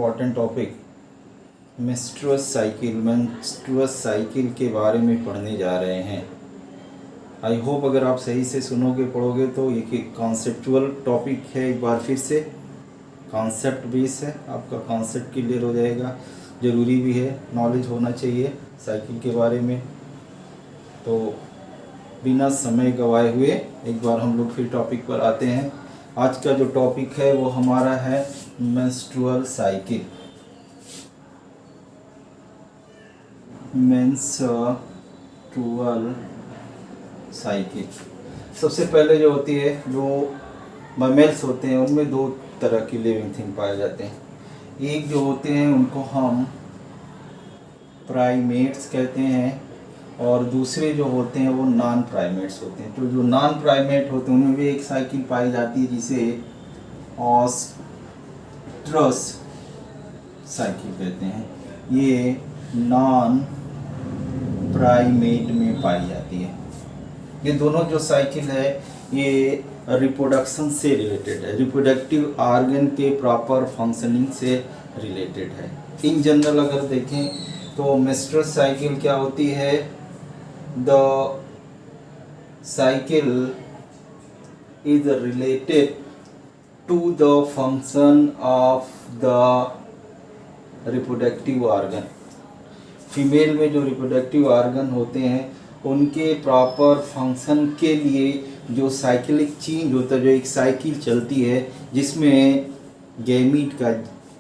Important topic मेंस्ट्रुअस cycle के बारे में पढ़ने जा रहे हैं। आई होप अगर आप सही से सुनोगे पढ़ोगे तो ये कॉन्सेप्चुअल टॉपिक है। एक बार फिर से कॉन्सेप्ट बेस है, आपका कॉन्सेप्ट क्लियर हो जाएगा। ज़रूरी भी है, नॉलेज होना चाहिए साइकिल के बारे में। तो बिना समय गवाए हुए एक बार हम लोग फिर टॉपिक पर आते हैं। आज का जो टॉपिक है वो हमारा है मेंस्ट्रुअल साइकिल। मेंस्ट्रुअल साइकिल सबसे पहले जो होती है, जो मैमल्स होते हैं उनमें दो तरह की लिविंग थिंग पाए जाते हैं। एक जो होते हैं उनको हम प्राइमेट्स कहते हैं और दूसरे जो होते हैं वो नॉन प्राइमेट्स होते हैं। तो जो नॉन प्राइमेट होते हैं उनमें भी एक साइकिल पाई जाती है जिसे ऑस्ट्रस साइकिल कहते हैं। ये नॉन प्राइमेट में पाई जाती है। ये दोनों जो साइकिल है ये रिप्रोडक्शन से रिलेटेड है, रिप्रोडक्टिव ऑर्गन के प्रॉपर फंक्शनिंग से रिलेटेड है। इन जनरल अगर देखें तो मेंस्ट्रुअल साइकिल क्या होती है, the cycle is related to the function of the reproductive organ. Female में जो रिप्रोडक्टिव ऑर्गन होते हैं उनके प्रॉपर फंक्शन के लिए जो साइकिलिक चेंज होता है, जो एक साइकिल चलती है जिसमें गैमीट का,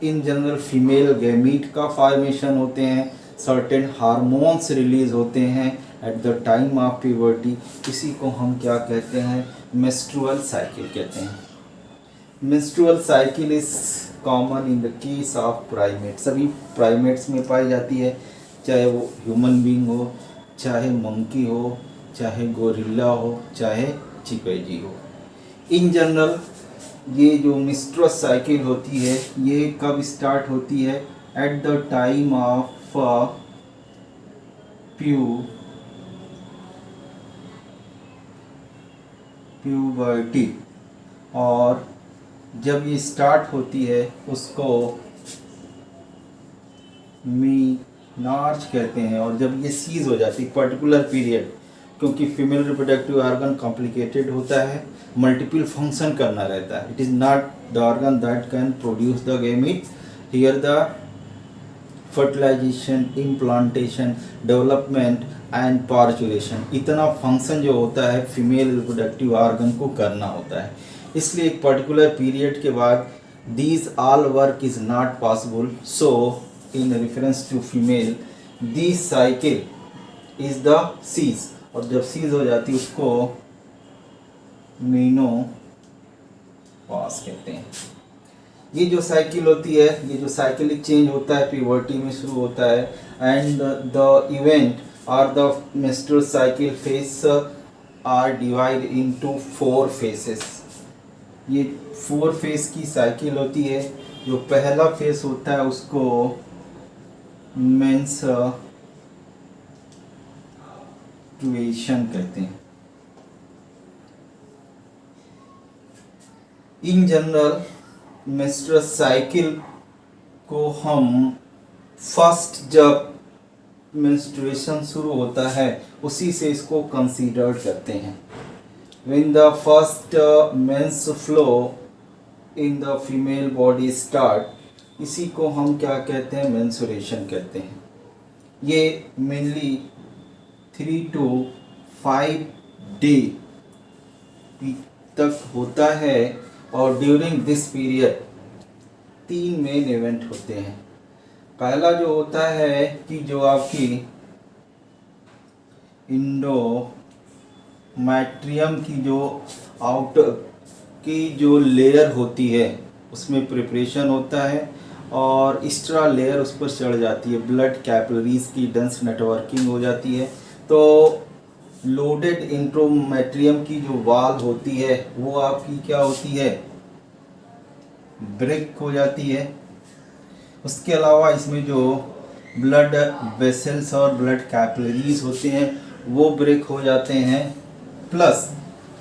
इन जनरल फीमेल गैमीट का फॉर्मेशन होते हैं, सर्टेन हार्मोन्स रिलीज होते हैं at the time of puberty. इसी को हम क्या कहते हैं, मेंस्ट्रुअल साइकिल कहते हैं। Menstrual cycle is common in the case of primate. सभी प्राइमेट्स में पाई जाती है, चाहे वो ह्यूमन बीइंग हो, चाहे मंकी हो, चाहे गोरिल्ला हो, चाहे चिंपैंजी हो। इन जनरल ये जो मेंस्ट्रुअस साइकिल होती है ये कब स्टार्ट होती है, at the time of puberty. और जब ये स्टार्ट होती है उसको मीनार्च कहते हैं। और जब ये सीज हो जाती है पर्टिकुलर पीरियड, क्योंकि फीमेल रिप्रोडक्टिव ऑर्गन कॉम्प्लिकेटेड होता है, मल्टीपल फंक्शन करना रहता है। It is not the organ that can produce the gamete. Here the fertilization, implantation, development and parturition, इतना फंक्शन जो होता है फीमेल रिप्रोडक्टिव ऑर्गन को करना होता है। इसलिए एक पर्टिकुलर पीरियड के बाद these all work is not possible. So in reference to female this cycle is the cease. और जब सीज हो जाती है उसको मेनोपॉज कहते हैं। ये जो साइकिल होती है, ये जो साइकिलिक चेंज होता है प्यूबर्टी में शुरू होता है। एंड द इवेंट और the menstrual cycle phase are divide into 4 phases. ये 4 फेस की साइकिल होती है। जो पहला फेस होता है उसको मेंस्ट्रुएशन कहते हैं। इन जनरल मेंस्ट्रुअल साइकिल को हम फर्स्ट, जब मेंस्ट्रुएशन शुरू होता है उसी से इसको कंसीडर करते हैं। When the first menses flow in the female body start, इसी को हम क्या कहते हैं, मेंस्ट्रुएशन कहते हैं। ये मेनली 3 to 5 डे तक होता है। और during this period 3 main event होते हैं। पहला जो होता है कि जो आपकी इंडोमेट्रियम की जो आउटर की जो लेयर होती है उसमें प्रिपरेशन होता है और एक्स्ट्रा लेयर उस पर चढ़ जाती है। ब्लड कैपिलरीज की डेंस नेटवर्किंग हो जाती है। तो लोडेड इंट्रोमेट्रियम की जो वाल होती है वो आपकी क्या होती है, ब्रेक हो जाती है। उसके अलावा इसमें जो ब्लड वेसल्स और ब्लड कैपिलरीज होते हैं वो ब्रेक हो जाते हैं। प्लस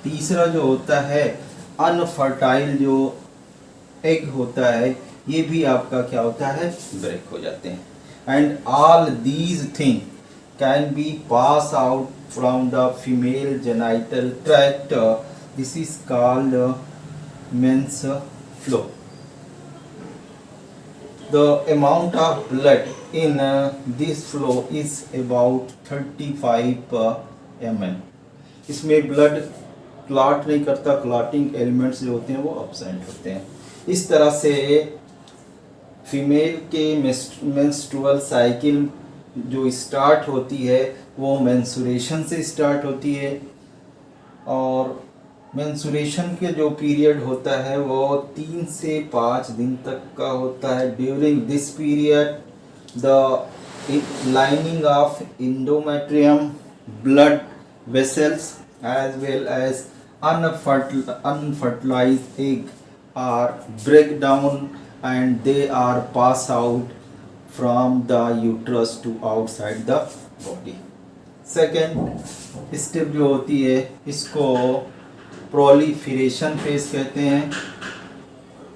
तीसरा जो होता है अनफर्टाइल जो एग होता है ये भी आपका क्या होता है, ब्रेक हो जाते हैं। And all these thing can be pass out from the female genital tract, this is called menses flow. The amount of blood in this flow is about 35 ml। इसमें ब्लड क्लॉट नहीं करता, clotting elements जो होते हैं वो absent होते हैं। इस तरह से फीमेल के मेंस्ट्रुअल साइकिल जो स्टार्ट होती है वो मेंस्ट्रुएशन से स्टार्ट होती है, और मेंस्ट्रुएशन के जो पीरियड होता है वो 3 से 5 दिन तक का होता है। During this period the lining of endometrium, blood vessels as well as unfertilized egg are break down and they are pass out from the uterus to outside the body। Second step जो होती है इसको proliferation phase कहते हैं।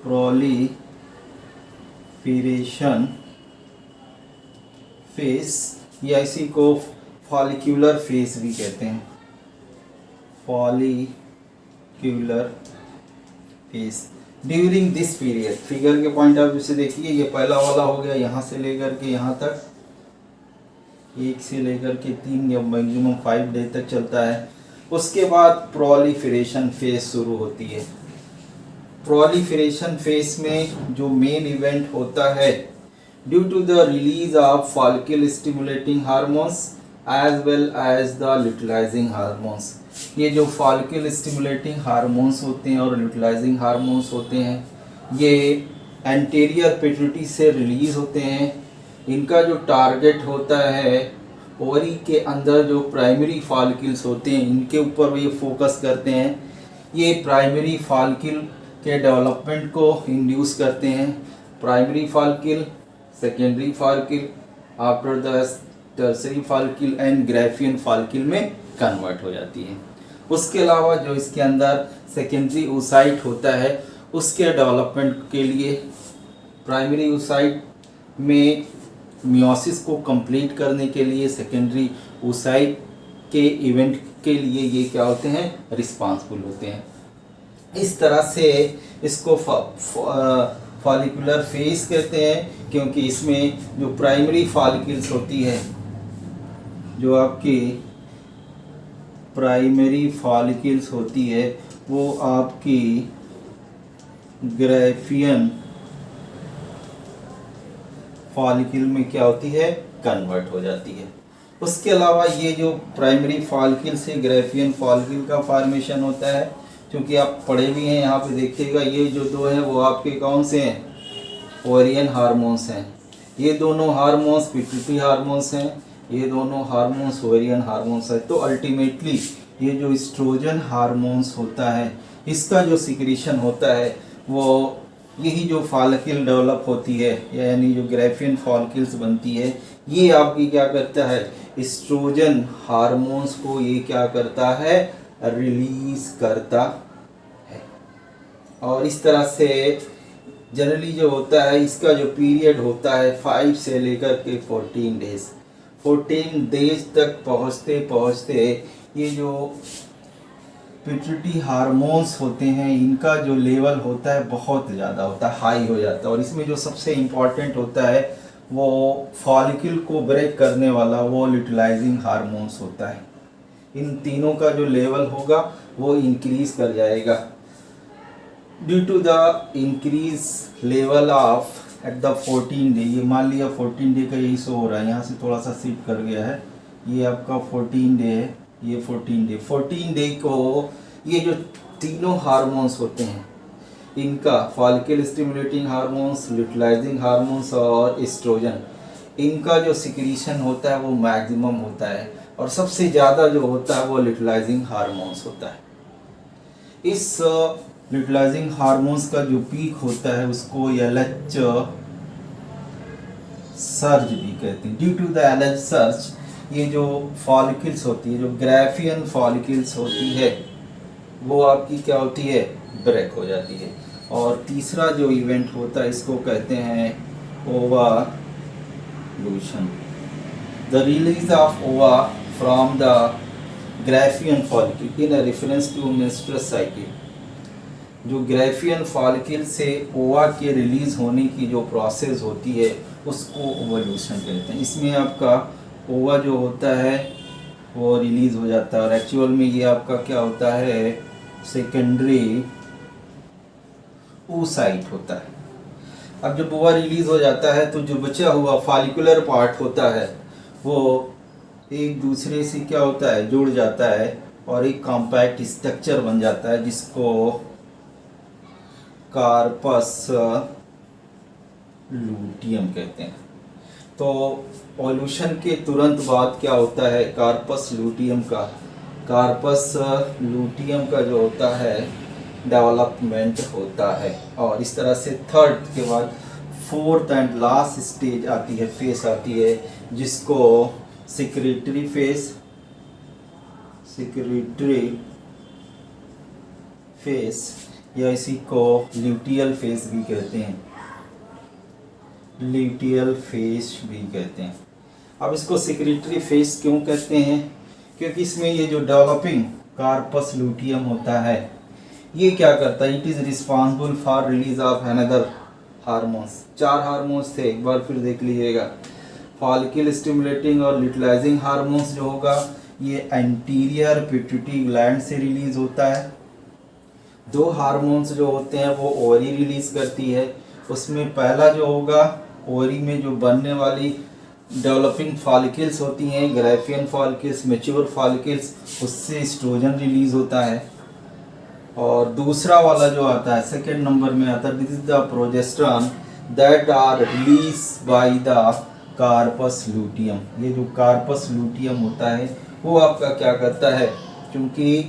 Proliferation phase या इसी को follicular phase भी कहते हैं। Follicular phase during this period, figure के पॉइंट ऑफ व्यू से देखिए, ये पहला वाला हो गया, यहाँ से लेकर के यहाँ तक 1 से लेकर के 3 या मैक्सिमम 5 डे तक चलता है। उसके बाद प्रोलिफरेशन फेज शुरू होती है। प्रोलिफरेशन फेज में जो मेन इवेंट होता है, due to the release of follicle stimulating hormones as well as the luteinising hormones, ये जो फॉलिकल स्टिमुलेटिंग हार्मोन्स होते हैं और ल्यूटिलाइजिंग हार्मोन्स होते हैं, ये एंटीरियर पिट्यूटरी से रिलीज होते हैं। इनका जो टारगेट होता है ओवरी के अंदर जो प्राइमरी फॉलिकल्स होते हैं इनके ऊपर ये फोकस करते हैं। ये प्राइमरी फॉलिकल के डेवलपमेंट को इंड्यूस करते हैं। Primary follicle, secondary follicle, after the tertiary follicle and Graafian follicle में कन्वर्ट हो जाती है। उसके अलावा जो इसके अंदर सेकेंडरी oocyte होता है उसके डेवलपमेंट के लिए प्राइमरी oocyte में मियोसिस को कंप्लीट करने के लिए सेकेंडरी oocyte के इवेंट के लिए ये क्या होते हैं, रिस्पांसिबल होते हैं। इस तरह से इसको फॉलिकुलर फेज कहते हैं, क्योंकि इसमें जो प्राइमरी फॉलिकल्स होती है, जो आपकी प्राइमरी फॉलिकल्स होती है वो आपकी ग्राफियन फॉलिकल में क्या होती है, कन्वर्ट हो जाती है। उसके अलावा ये जो प्राइमरी फॉलिकल से ग्राफियन फॉलिकल का फॉर्मेशन होता है, क्योंकि आप पढ़े भी हैं, यहाँ पे देखिएगा ये जो दो हैं वो आपके कौन से हैं, ओवेरियन हार्मोन्स हैं। ये दोनों हार्मोन्स पिट्यूटरी हार्मोन्स हैं, ये दोनों हार्मोन्स ओवेरियन हार्मोन्स है। तो अल्टीमेटली ये जो एस्ट्रोजन हार्मोन्स होता है इसका जो सिक्रीशन होता है वो यही जो फॉलिकल डेवलप होती है, यानी जो ग्राफियन फॉलिकल्स बनती है, ये आपकी क्या करता है, एस्ट्रोजन हार्मोन्स को ये क्या करता है, रिलीज करता है। और इस तरह से जनरली जो होता है इसका जो पीरियड होता है 5 से लेकर के 14 डेज 14 डेज तक पहुँचते पहुँचते ये जो पिट्यूटरी हार्मोन्स होते हैं इनका जो लेवल होता है बहुत ज़्यादा होता है, हाई हो जाता है। और इसमें जो सबसे इम्पॉर्टेंट होता है वो फॉलिकल को ब्रेक करने वाला वो ल्यूटिलाइजिंग हार्मोन्स होता है। इन तीनों का जो लेवल होगा वो इंक्रीज कर जाएगा। Due to the increase level of at the 14 day, ये मान लिया 14 डे का यही शो हो रहा है, यहाँ से थोड़ा सा शिफ्ट कर गया है, ये आपका 14 डे है, ये 14 डे को ये जो तीनों हार्मोन्स होते हैं इनका फॉलिकल स्टिमुलेटिंग हार्मोन्स, ल्यूटिलाइजिंग हार्मोन्स और एस्ट्रोजन, इनका जो सिक्रीशन होता है वो मैक्सिमम होता है और सबसे ज़्यादा जो होता है वो ल्यूटिलाइजिंग हार्मोन्स होता है। इस ल्यूटिलाइजिंग हार्मोन्स का जो पीक होता है उसको LH सर्ज भी कहते हैं। Due to the LH surge ये जो फॉलिकल्स होती है, जो ग्राफियन फॉलिकल्स होती है वो आपकी क्या होती है, ब्रेक हो जाती है। और तीसरा जो इवेंट होता है इसको कहते हैं ovulation. The release of ova from the graafian follicle in reference to menstrual cycle. जो ग्राफियन फॉलिकल से ओवा के रिलीज होने की जो प्रोसेस होती है उसको ओवल्यूशन कहते हैं। इसमें आपका ओवा जो होता है वो रिलीज हो जाता है और एक्चुअल में ये आपका क्या होता है, सेकेंडरी oocyte होता है। अब जब ओवा रिलीज हो जाता है तो जो बचा हुआ फॉलिकुलर पार्ट होता है वो एक दूसरे से क्या होता है, जुड़ जाता है और एक कॉम्पैक्ट स्ट्रक्चर बन जाता है जिसको कार्पस लूटियम कहते हैं। तो ओवल्यूशन के तुरंत बाद क्या होता है, कार्पस लूटियम का जो होता है डेवलपमेंट होता है। और इस तरह से थर्ड के बाद फोर्थ एंड लास्ट स्टेज आती है, फेस आती है, जिसको सेक्रेटरी फेस या इसी को ल्यूटियल फेस भी कहते हैं। अब इसको सेक्रेटरी फेस क्यों कहते हैं, क्योंकि इसमें ये जो डेवलपिंग कार्पस लूटियम होता है ये क्या करता है, it is responsible for release of another hormones. 4 hormones थे, एक बार फिर देख लीजिएगा। फॉलिकल स्टिमुलेटिंग और ल्यूटिलाइजिंग हार्मोन्स जो होगा ये एंटीरियर पिट्यूटरी ग्लैंड से रिलीज होता है। 2 हार्मोन्स जो होते हैं वो ओवरी रिलीज करती है। उसमें पहला जो होगा, ओवरी में जो बनने वाली डेवलपिंग फॉलिकल्स होती हैं, ग्राफियन फॉलिकल्स, मैच्योर फॉलिकल्स, उससे एस्ट्रोजन रिलीज होता है। और दूसरा वाला जो आता है सेकेंड नंबर में आता है, this is the progesterone that are release by the corpus luteum. ये जो कार्पस लूटियम होता है वो आपका क्या करता है, क्योंकि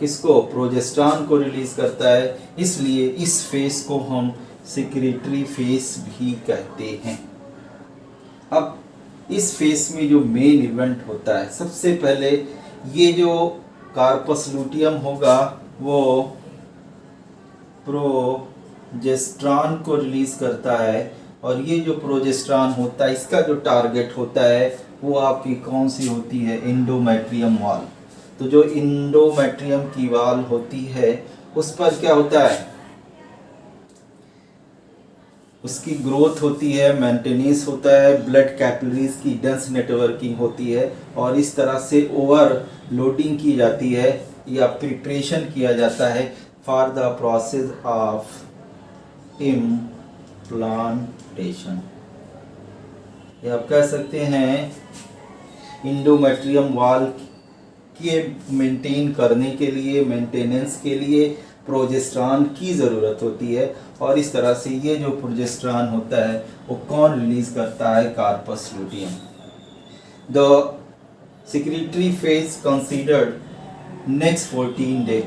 किसको, प्रोजेस्टेरॉन को रिलीज करता है, इसलिए इस फेस को हम सेक्रेटरी फेस भी कहते हैं। अब इस फेस में जो मेन इवेंट होता है, सबसे पहले ये जो कार्पस लूटियम होगा वो प्रोजेस्टेरॉन को रिलीज करता है। और ये जो प्रोजेस्टेरॉन होता है इसका जो टारगेट होता है वो आपकी कौन सी होती है, एंडोमेट्रियम वॉल। तो जो एंडोमेट्रियम की वॉल होती है उस पर क्या होता है, उसकी ग्रोथ होती है, मेंटेनेंस होता है, ब्लड कैपिलरीज की डेंस नेटवर्किंग होती है और इस तरह से ओवरलोडिंग की जाती है या प्रिपरेशन किया जाता है for the process of implantation. या आप कह सकते हैं एंडोमेट्रियम वॉल के मेंटेन करने के लिए, मेंटेनेंस के लिए प्रोजेस्टेरॉन की ज़रूरत होती है। और इस तरह से ये जो प्रोजेस्टेरॉन होता है वो कौन रिलीज करता है, corpus luteum. The secretory phase considered next 14 day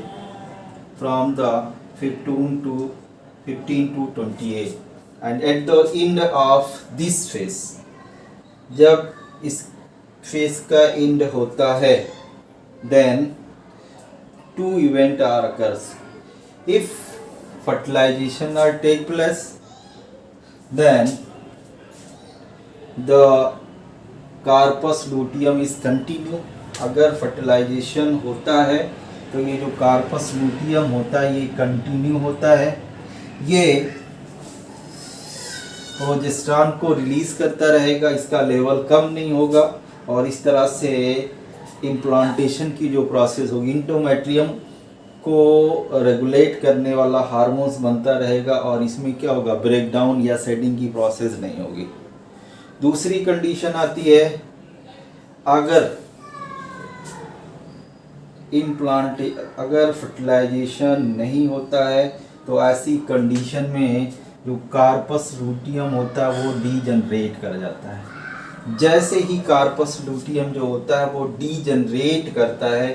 from the 15 to 28 and at the end of this phase, जब इस फेज का एंड होता है then 2 event are occurs. If fertilization are take place then the corpus luteum is continue. अगर fertilization होता है तो ये जो कार्पस लूटियम होता है ये कंटिन्यू होता है, ये प्रोजेस्टेरॉन को रिलीज करता रहेगा, इसका लेवल कम नहीं होगा और इस तरह से इम्प्लांटेशन की जो प्रोसेस होगी, एंडोमेट्रियम को रेगुलेट करने वाला हार्मोन्स बनता रहेगा और इसमें क्या होगा, ब्रेकडाउन या सेडिंग की प्रोसेस नहीं होगी। दूसरी कंडीशन आती है, अगर अगर फर्टिलाइजेशन नहीं होता है तो ऐसी कंडीशन में जो कार्पस लूटियम होता है वो डीजनरेट कर जाता है। जैसे ही कार्पस लूटियम जो होता है वो डीजनरेट करता है,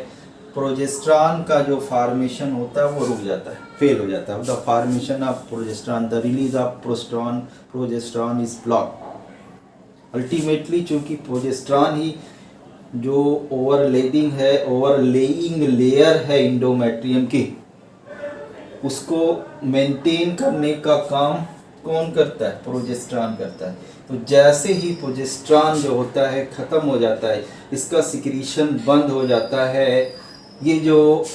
प्रोजेस्टेरॉन का जो फॉर्मेशन होता है वो रुक जाता है, फेल हो जाता है। The formation of progesterone, the release of progesterone is blocked. Ultimately चूंकि प्रोजेस्टेरॉन ही जो ओवरलेइंग लेयर है एंडोमेट्रियम की, उसको मेंटेन करने का काम कौन करता है? प्रोजेस्टेरॉन करता है। तो जैसे ही प्रोजेस्टेरॉन जो होता है ख़त्म हो जाता है, इसका सिक्रीशन बंद हो जाता है, ये जो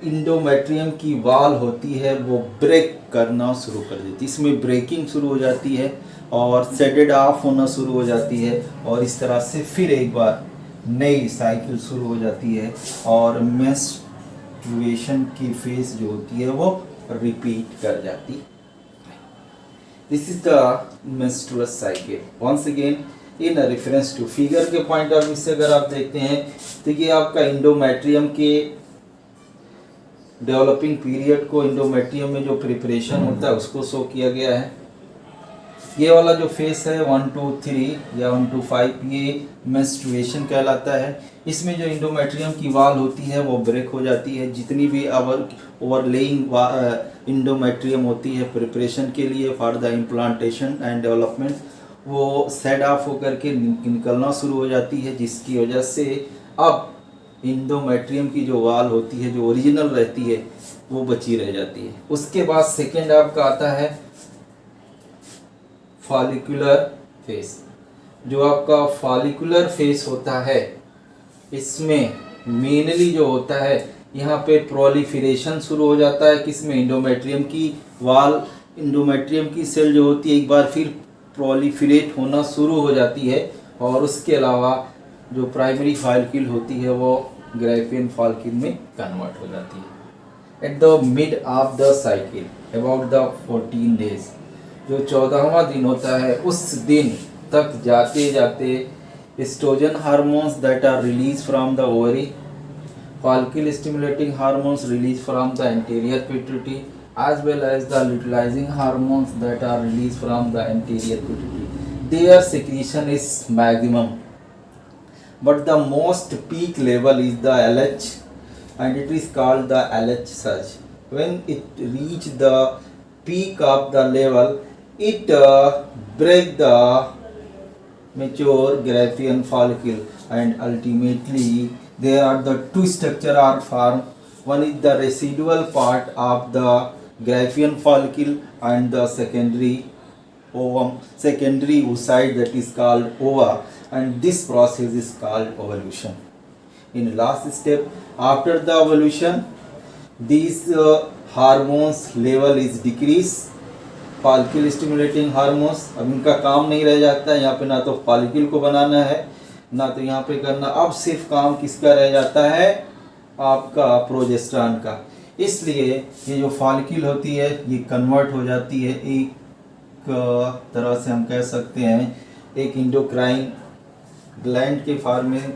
इंडोमेट्रियम की वाल होती है वो ब्रेक करना शुरू कर देती है, इसमें ब्रेकिंग शुरू हो जाती है और सेडेड ऑफ होना शुरू हो जाती है, और इस तरह से फिर एक बार नई साइकिल शुरू हो जाती है और मेंस्ट्रुएशन की फेज जो होती है वो रिपीट कर जाती है। This is the menstrual cycle. Once again in reference to figure के पॉइंट ऑफ व्यू से अगर आप देखते हैं तो ये आपका इंडोमेट्रियम के डेवलपिंग पीरियड को, इंडोमेट्रियम में जो प्रिपरेशन होता है उसको शो किया गया है। ये वाला जो फेस है 1 to 3 या 1 to 5 ये मेंस्ट्रुएशन कहलाता है। इसमें जो इंडोमेट्रियम की वाल होती है वो ब्रेक हो जाती है। जितनी भी ओवरलेइंग इंडोमेट्रियम होती है प्रिपरेशन के लिए for the implantation and development, वो सेड ऑफ होकर के निकलना शुरू हो जाती है, जिसकी वजह से अब इंडोमेट्रियम की जो वाल होती है जो ओरिजिनल रहती है वो बची रह जाती है। उसके बाद सेकेंड आपका आता है फॉलिकुलर फेस। जो आपका फॉलिकुलर फेस होता है इसमें मेनली जो होता है यहाँ पे प्रोलिफरेशन शुरू हो जाता है, किसमें? इंडोमेट्रियम की वाल, इंडोमेट्रियम की सेल जो होती है एक बार फिर प्रोलिफरेट होना शुरू हो जाती है, और उसके अलावा जो प्राइमरी फॉलिक्यूल होती है वो ग्राफियन फॉलिक्यूल में कन्वर्ट हो जाती है। At the mid of the cycle about the 14 days, जो 14वां दिन होता है उस दिन तक जाते जाते oestrogen hormones that are release from the ovary, follicle stimulating hormones released from the anterior pituitary, as well as the luteinizing hormones that are released from the anterior pituitary. Their secretion is maximum, but the most peak level is the LH, and it is called the LH surge. When it reach the peak of the level, it break the mature Graafian follicle, and ultimately there are the two structure are formed. One is the residual part of the Graafian follicle and the secondary ovum, secondary oocyte, that is called ova, and this process is called ovulation. In last step after the ovulation, these hormones level is decrease, follicle stimulating hormones, अब इनका काम नहीं रह जाता है यहाँ पे, ना तो फॉलिक्यूल को बनाना है ना तो यहाँ पे करना, अब सिर्फ काम किसका रह जाता है? आपका प्रोजेस्टेरॉन का। इसलिए ये जो फॉलिक्यूल होती है ये कन्वर्ट हो जाती है, एक तरह से हम कह सकते हैं एक इंडोक्राइन ग्लैंड के फॉर्म में,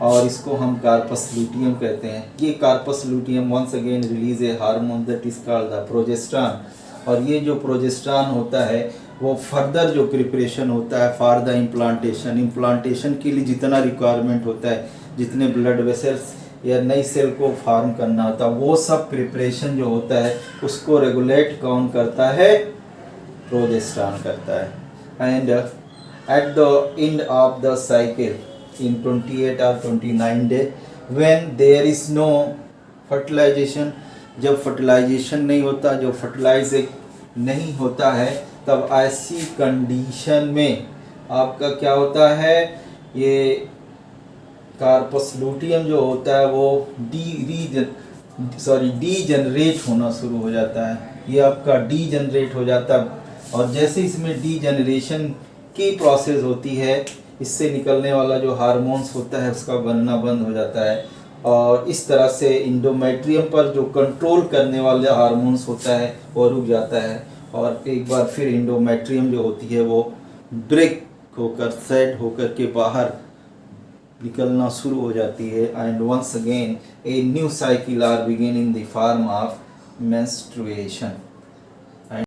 और इसको हम कार्पस लूटियम कहते हैं। ये corpus luteum once again release a hormone that is called the progesterone, और ये जो प्रोजेस्टेरॉन होता है वो फर्दर जो प्रिपरेशन होता है फॉर द इम्प्लांटेशन, इम्प्लांटेशन के लिए जितना रिक्वायरमेंट होता है, जितने ब्लड वेसल्स या नई सेल को फॉर्म करना होता है, वो सब प्रिपरेशन जो होता है उसको रेगुलेट कौन करता है? प्रोजेस्टेरॉन करता है। And at the end of the cycle in 28 और 29 day, when there is no fertilization, जब फर्टिलाइजेशन नहीं होता, जो फर्टिलाइज नहीं होता है, तब ऐसी कंडीशन में आपका क्या होता है? ये कार्पस लूटियम जो होता है वो डीजनरेट होना शुरू हो जाता है। ये आपका डीजनरेट हो जाता है, और जैसे इसमें डीजनरेशन की प्रोसेस होती है, इससे निकलने वाला जो हार्मोन्स होता है उसका बनना बंद हो जाता है, और इस तरह से इंडोमेट्रियम पर जो कंट्रोल करने वाला हार्मोन्स होता है वो रुक जाता है, और एक बार फिर इंडोमेट्रियम जो होती है वो ब्रेक होकर सेड होकर के बाहर निकलना शुरू हो जाती है, and once again a new cycle are begin in the form of menstruation.